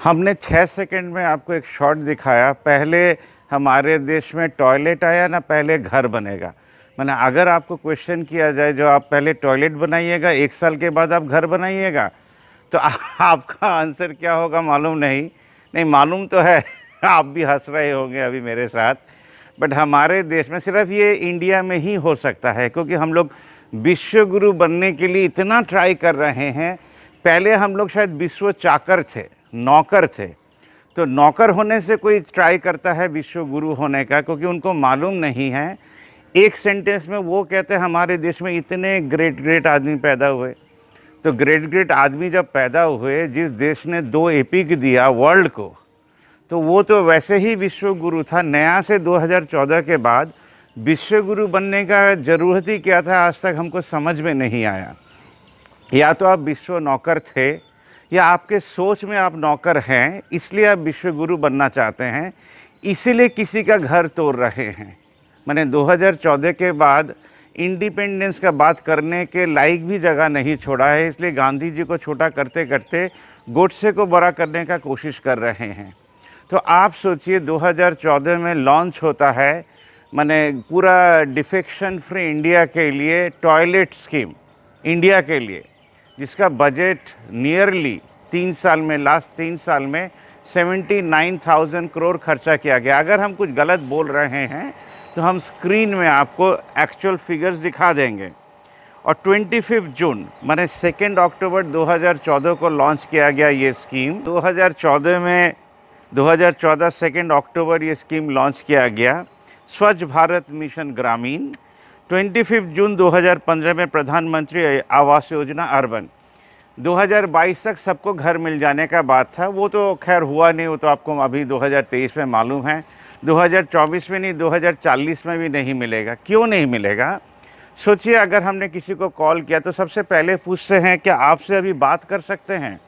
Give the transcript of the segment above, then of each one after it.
हमने 6 सेकंड में आपको एक शॉट दिखाया। पहले हमारे देश में टॉयलेट आया ना पहले घर बनेगा। मैंने अगर आपको क्वेश्चन किया जाए जो आप पहले टॉयलेट बनाइएगा 1 साल के बाद आप घर बनाइएगा, तो आपका आंसर क्या होगा मालूम नहीं मालूम तो है आप भी हंस रहे होंगे अभी मेरे साथ। बट हमारे देश में सिर्फ ये इंडिया में ही हो सकता है, क्योंकि हम लोग विश्व गुरु बनने के लिए इतना ट्राई कर रहे हैं। पहले हम लोग शायद विश्व चाकर थे, नौकर थे। तो नौकर होने से कोई ट्राई करता है विश्व गुरु होने का, क्योंकि उनको मालूम नहीं है। एक सेंटेंस में वो कहते हैं हमारे देश में इतने ग्रेट आदमी पैदा हुए। तो ग्रेट आदमी जब पैदा हुए, जिस देश ने 2 एपिक दिया वर्ल्ड को, तो वो तो वैसे ही विश्व गुरु था। नया से 2014 के बाद विश्व गुरु बनने का ज़रूरत ही क्या था, आज तक हमको समझ में नहीं आया। या तो आप विश्व नौकर थे, या आपके सोच में आप नौकर हैं, इसलिए आप विश्व गुरु बनना चाहते हैं, इसीलिए किसी का घर तोड़ रहे हैं। मैंने 2014 के बाद इंडिपेंडेंस का बात करने के लायक भी जगह नहीं छोड़ा है, इसलिए गांधी जी को छोटा करते करते गोडसे को बड़ा करने का कोशिश कर रहे हैं। तो आप सोचिए 2014 में लॉन्च होता है, मैंने पूरा डिफेक्शन फ्री इंडिया के लिए टॉयलेट स्कीम इंडिया के लिए, जिसका बजट नियरली 3 साल में, लास्ट 3 साल में 79,000 करोड़ खर्चा किया गया। अगर हम कुछ गलत बोल रहे हैं तो हम स्क्रीन में आपको एक्चुअल फिगर्स दिखा देंगे। और 25 जून माने 2 अक्टूबर 2014 को लॉन्च किया गया ये स्कीम। 2014 2 अक्टूबर ये स्कीम लॉन्च किया गया, स्वच्छ भारत मिशन ग्रामीण। 25 जून 2015 में प्रधानमंत्री आवास योजना अर्बन। 2022 तक सबको घर मिल जाने का बात था, वो तो खैर हुआ नहीं, वो तो आपको अभी 2023 में मालूम है। 2024 में नहीं, 2040 में भी नहीं मिलेगा। क्यों नहीं मिलेगा? सोचिए, अगर हमने किसी को कॉल किया तो सबसे पहले पूछते हैं क्या आपसे अभी बात कर सकते हैं।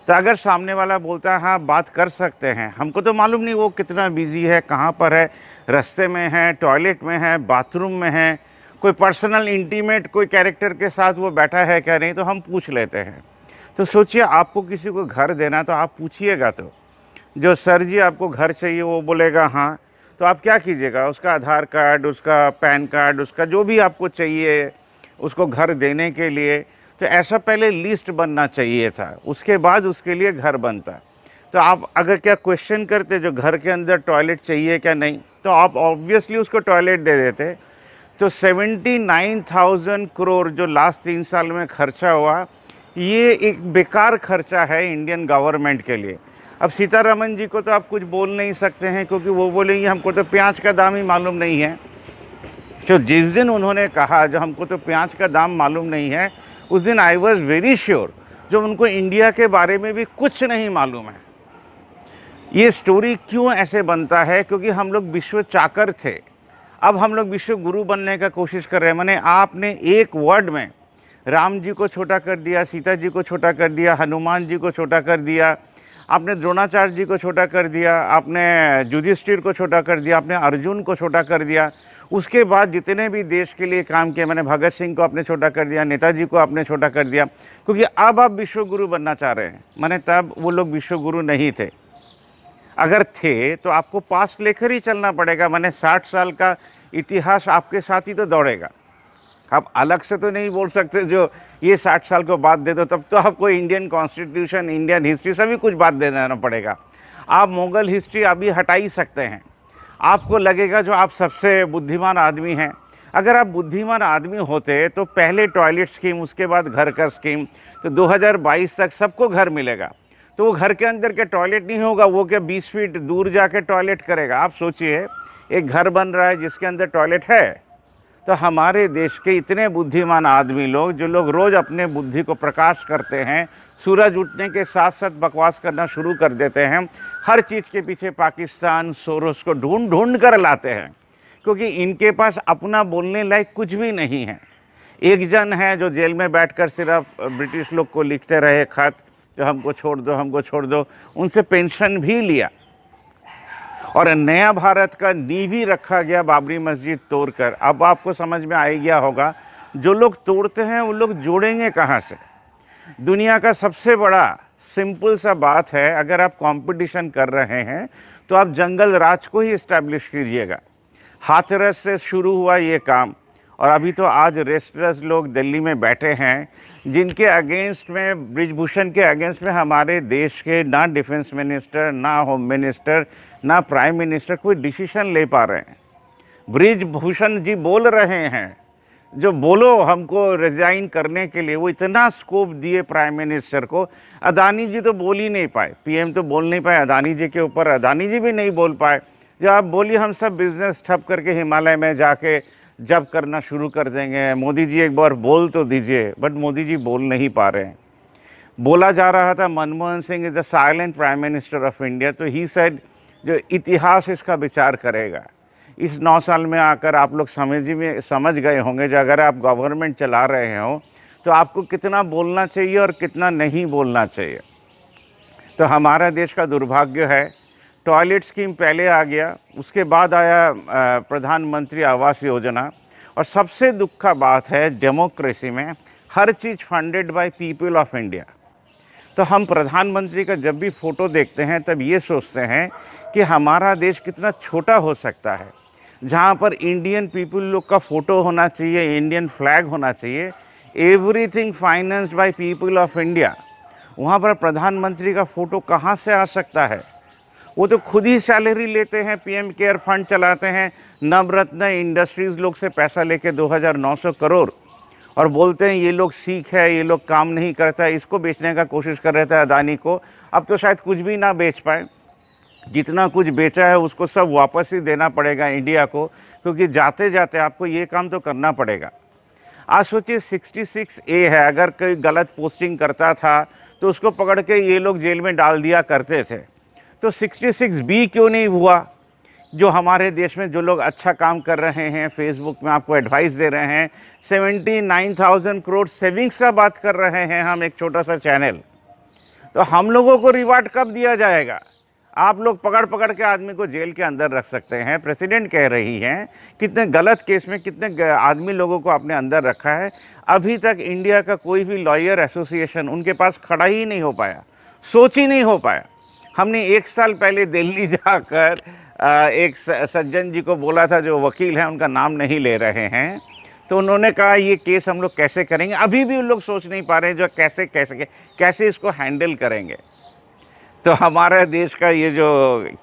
तो अगर सामने वाला बोलता है हाँ बात कर सकते हैं, हमको तो मालूम नहीं वो कितना बिजी है, कहाँ पर है, रास्ते में है, टॉयलेट में है, बाथरूम में है, कोई पर्सनल इंटीमेट कोई कैरेक्टर के साथ वो बैठा है क्या नहीं, तो हम पूछ लेते हैं। तो सोचिए, आपको किसी को घर देना तो आप पूछिएगा। तो जो सर जी आपको घर चाहिए, वो बोलेगा हाँ, तो आप क्या कीजिएगा, उसका आधार कार्ड, उसका पैन कार्ड, उसका जो भी आपको चाहिए उसको घर देने के लिए। तो ऐसा पहले लिस्ट बनना चाहिए था, उसके बाद उसके लिए घर बनता। तो आप अगर क्या क्वेश्चन करते जो घर के अंदर टॉयलेट चाहिए क्या नहीं, तो आप ऑब्वियसली उसको टॉयलेट दे देते। तो 79,000 करोड़ जो लास्ट 3 साल में खर्चा हुआ, ये एक बेकार खर्चा है इंडियन गवर्नमेंट के लिए। अब सीतारमन जी को तो आप कुछ बोल नहीं सकते हैं, क्योंकि वो बोलेंगे हमको तो प्याज का दाम ही मालूम नहीं है। तो जिस दिन उन्होंने कहा जो हमको तो प्याज का दाम मालूम नहीं है, उस दिन आई वॉज वेरी श्योर जो उनको इंडिया के बारे में भी कुछ नहीं मालूम है। ये स्टोरी क्यों ऐसे बनता है? क्योंकि हम लोग विश्व चाकर थे, अब हम लोग विश्व गुरु बनने का कोशिश कर रहे हैं। मैंने आपने एक वर्ड में राम जी को छोटा कर दिया, सीता जी को छोटा कर दिया, हनुमान जी को छोटा कर दिया, आपने द्रोणाचार्य जी को छोटा कर दिया, आपने युधिष्ठिर को छोटा कर दिया, आपने अर्जुन को छोटा कर दिया। उसके बाद जितने भी देश के लिए काम किए, मैंने भगत सिंह को आपने छोटा कर दिया, नेताजी को आपने छोटा कर दिया, क्योंकि अब आप विश्व गुरु बनना चाह रहे हैं। मैंने तब वो लोग विश्व गुरु नहीं थे। अगर थे तो आपको पास्ट लेकर ही चलना पड़ेगा। मैंने 60 साल का इतिहास आपके साथ ही तो दौड़ेगा। आप अलग से तो नहीं बोल सकते जो ये 60 साल को बात दे दो, तब तो आपको इंडियन कॉन्स्टिट्यूशन, इंडियन हिस्ट्री सभी कुछ बात दे देना पड़ेगा। आप मुग़ल हिस्ट्री अभी हटा ही सकते हैं। आपको लगेगा जो आप सबसे बुद्धिमान आदमी हैं। अगर आप बुद्धिमान आदमी होते तो पहले टॉयलेट स्कीम, उसके बाद घर का स्कीम, तो 2022 तक सबको घर मिलेगा। तो वो घर के अंदर के टॉयलेट नहीं होगा, वो क्या 20 फीट दूर जाके टॉयलेट करेगा? आप सोचिए, एक घर बन रहा है जिसके अंदर टॉयलेट है। तो हमारे देश के इतने बुद्धिमान आदमी लोग, जो लोग रोज़ अपने बुद्धि को प्रकाश करते हैं, सूरज उठने के साथ साथ बकवास करना शुरू कर देते हैं, हर चीज़ के पीछे पाकिस्तान, सोरोस को ढूंढ ढूंढ कर लाते हैं, क्योंकि इनके पास अपना बोलने लायक कुछ भी नहीं है। एक जन है जो जेल में बैठकर सिर्फ ब्रिटिश लोग को लिखते रहे खत, जो हमको छोड़ दो, हमको छोड़ दो, उनसे पेंशन भी लिया। और नया भारत का नींव ही रखा गया बाबरी मस्जिद तोड़कर। अब आपको समझ में आ गया होगा, जो लोग तोड़ते हैं वो लोग जोड़ेंगे कहाँ से? दुनिया का सबसे बड़ा सिंपल सा बात है, अगर आप कंपटीशन कर रहे हैं तो आप जंगल राज को ही इस्टेब्लिश कीजिएगा। हाथरस से शुरू हुआ ये काम, और अभी तो आज रेस्टलर्स लोग दिल्ली में बैठे हैं जिनके अगेंस्ट में, ब्रिजभूषण के अगेंस्ट में हमारे देश के ना डिफेंस मिनिस्टर, ना होम मिनिस्टर, ना प्राइम मिनिस्टर कोई डिसीजन ले पा रहे हैं। ब्रिजभूषण जी बोल रहे हैं, जो बोलो हमको रिजाइन करने के लिए, वो इतना स्कोप दिए प्राइम मिनिस्टर को। अदानी जी तो बोल ही नहीं पाए, पीएम तो बोल नहीं पाए अदानी जी के ऊपर, अदानी जी भी नहीं बोल पाए। जब आप बोलिए हम सब बिजनेस ठप करके हिमालय में जाके जब करना शुरू कर देंगे, मोदी जी एक बार बोल तो दीजिए, बट मोदी जी बोल नहीं पा रहे हैं। बोला जा रहा था Manmohan Singh is the silent prime minister of India, तो ही सेड जो इतिहास इसका विचार करेगा। इस 9 साल में आकर आप लोग समझ गए होंगे, जो अगर आप गवर्नमेंट चला रहे हो तो आपको कितना बोलना चाहिए और कितना नहीं बोलना चाहिए। तो हमारा देश का दुर्भाग्य है, टॉयलेट स्कीम पहले आ गया, उसके बाद आया प्रधानमंत्री आवास योजना, और सबसे दुख का बात है डेमोक्रेसी में हर चीज़ funded by people of India. तो हम प्रधानमंत्री का जब भी फ़ोटो देखते हैं तब ये सोचते हैं कि हमारा देश कितना छोटा हो सकता है, जहाँ पर इंडियन पीपल लोग का फ़ोटो होना चाहिए, इंडियन फ्लैग होना चाहिए, everything financed by people of India. वहाँ पर प्रधानमंत्री का फ़ोटो कहाँ से आ सकता है? वो तो खुद ही सैलरी लेते हैं, पीएम केयर फंड चलाते हैं, नवरत्न इंडस्ट्रीज़ लोग से पैसा लेके 2900 करोड़, और बोलते हैं ये लोग सीख है, ये लोग काम नहीं करता है, इसको बेचने का कोशिश कर रहे थे अदानी को। अब तो शायद कुछ भी ना बेच पाए, जितना कुछ बेचा है उसको सब वापस ही देना पड़ेगा इंडिया को, क्योंकि जाते जाते आपको ये काम तो करना पड़ेगा। आज सोचिए 66A है, अगर कोई गलत पोस्टिंग करता था तो उसको पकड़ के ये लोग जेल में डाल दिया करते थे, तो 66B क्यों नहीं हुआ? जो हमारे देश में जो लोग अच्छा काम कर रहे हैं, फेसबुक में आपको एडवाइस दे रहे हैं, 79,000 करोड़ सेविंग्स का बात कर रहे हैं हम, एक छोटा सा चैनल, तो हम लोगों को रिवार्ड कब दिया जाएगा? आप लोग पकड़ पकड़ के आदमी को जेल के अंदर रख सकते हैं। प्रेसिडेंट कह रही हैं कितने गलत केस में कितने आदमी लोगों को आपने अंदर रखा है। अभी तक इंडिया का कोई भी लॉयर एसोसिएशन उनके पास खड़ा ही नहीं हो पाया, सोच ही नहीं हो पाया। हमने 1 साल पहले दिल्ली जाकर एक सज्जन जी को बोला था, जो वकील हैं, उनका नाम नहीं ले रहे हैं, तो उन्होंने कहा ये केस हम लोग कैसे करेंगे। अभी भी उन लोग सोच नहीं पा रहे हैं जो कैसे इसको हैंडल करेंगे। तो हमारे देश का ये जो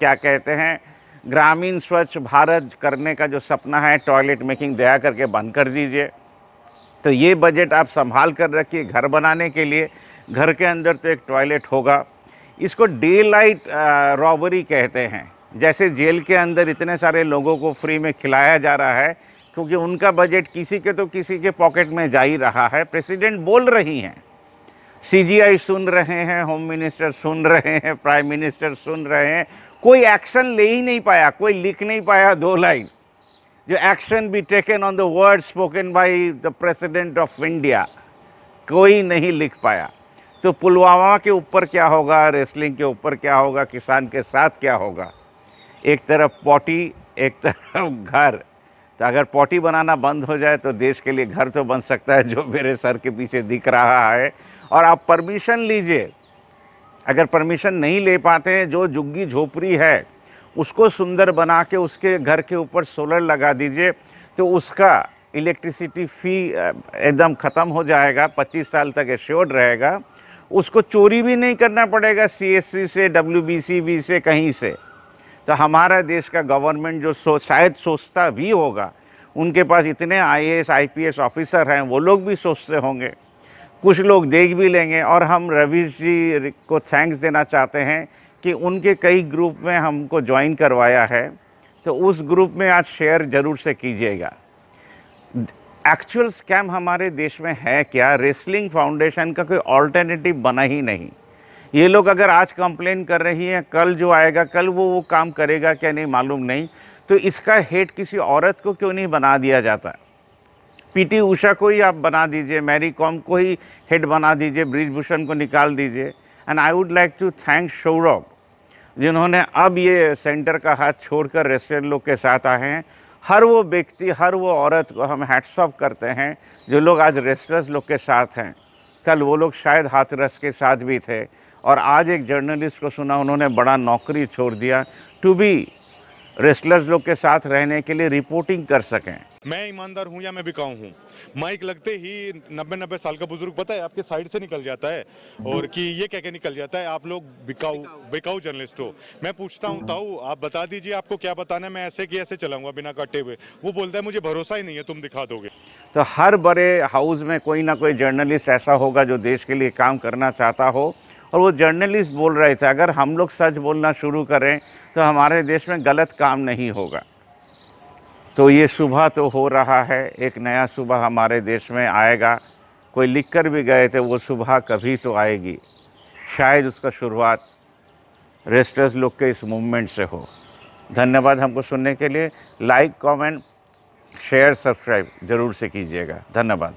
क्या कहते हैं ग्रामीण स्वच्छ भारत करने का जो सपना है, टॉयलेट मेकिंग दया करके बंद कर दीजिए। तो ये बजट आप संभाल कर रखिए घर बनाने के लिए, घर के अंदर तो एक टॉयलेट होगा। इसको डे लाइट रॉबरी कहते हैं, जैसे जेल के अंदर इतने सारे लोगों को फ्री में खिलाया जा रहा है, क्योंकि उनका बजट किसी के तो किसी के पॉकेट में जा ही रहा है। प्रेसिडेंट बोल रही हैं, CGI सुन रहे हैं, होम मिनिस्टर सुन रहे हैं, प्राइम मिनिस्टर सुन रहे हैं, कोई एक्शन ले ही नहीं पाया, कोई लिख नहीं पाया 2 लाइन जो action be taken on the word spoken by the president of India, कोई नहीं लिख पाया। तो पुलवामा के ऊपर क्या होगा, रेसलिंग के ऊपर क्या होगा, किसान के साथ क्या होगा? एक तरफ पॉटी, एक तरफ घर। तो अगर पॉटी बनाना बंद हो जाए तो देश के लिए घर तो बन सकता है, जो मेरे सर के पीछे दिख रहा है। और आप परमिशन लीजिए, अगर परमिशन नहीं ले पाते हैं, जो झुग्गी झोपड़ी है उसको सुंदर बना के उसके घर के ऊपर सोलर लगा दीजिए, तो उसका इलेक्ट्रिसिटी फ़ी एकदम ख़त्म हो जाएगा, 25 साल तक एश्योर्ड रहेगा। उसको चोरी भी नहीं करना पड़ेगा CSC से, WBCB से, कहीं से। तो हमारा देश का गवर्नमेंट जो शायद सोचता भी होगा, उनके पास इतने IAS IPS ऑफिसर हैं, वो लोग भी सोचते होंगे, कुछ लोग देख भी लेंगे। और हम रवीश जी को थैंक्स देना चाहते हैं कि उनके कई ग्रुप में हमको ज्वाइन करवाया है, तो उस ग्रुप में आज शेयर ज़रूर से कीजिएगा। एक्चुअल स्कैम हमारे देश में है क्या? रेसलिंग फाउंडेशन का कोई ऑल्टरनेटिव बना ही नहीं। ये लोग अगर आज कंप्लेन कर रही हैं, कल जो आएगा, कल वो काम करेगा क्या नहीं मालूम नहीं। तो इसका हेड किसी औरत को क्यों नहीं बना दिया जाता? PT उषा को ही आप बना दीजिए, मैरी कॉम को ही हेड बना दीजिए, ब्रिजभूषण को निकाल दीजिए। And I would like to thank Saurabh, जिन्होंने अब ये सेंटर का हाथ छोड़कर रेस्टोरेंट लोग के साथ आए हैं। हर वो व्यक्ति, हर वो औरत को हम हैट्स ऑफ करते हैं जो लोग आज रेस्टोरेंट्स लोग के साथ हैं। कल वो लोग शायद हाथरस के साथ भी थे, और आज एक जर्नलिस्ट को सुना उन्होंने बड़ा नौकरी छोड़ दिया टू बी रेस्लर्स लोग के साथ रहने के लिए, रिपोर्टिंग कर सकें। मैं ईमानदार हूं या मैं बिकाऊ हूं, माइक लगते ही 90-90 साल का बुजुर्ग पता है आपके साइड से निकल जाता है, और कि ये कह के निकल जाता है आप लोग बिकाऊ जर्नलिस्ट हो। मैं पूछता हूं ताऊ आप बता दीजिए आपको क्या बताना है, मैं ऐसे कि ऐसे चलाऊंगा बिना काटे हुए। वो बोलता है मुझे भरोसा ही नहीं है, तुम दिखा दोगे। तो हर बड़े हाउस में कोई ना कोई जर्नलिस्ट ऐसा होगा जो देश के लिए काम करना चाहता हो, और वो जर्नलिस्ट बोल रहे थे अगर हम लोग सच बोलना शुरू करें तो हमारे देश में गलत काम नहीं होगा। तो ये सुबह तो हो रहा है, एक नया सुबह हमारे देश में आएगा। कोई लिख कर भी गए थे वो सुबह कभी तो आएगी, शायद उसका शुरुआत रेस्टर्स लोग के इस मूवमेंट से हो। धन्यवाद हमको सुनने के लिए। लाइक, कमेंट, शेयर, सब्सक्राइब ज़रूर से कीजिएगा। धन्यवाद।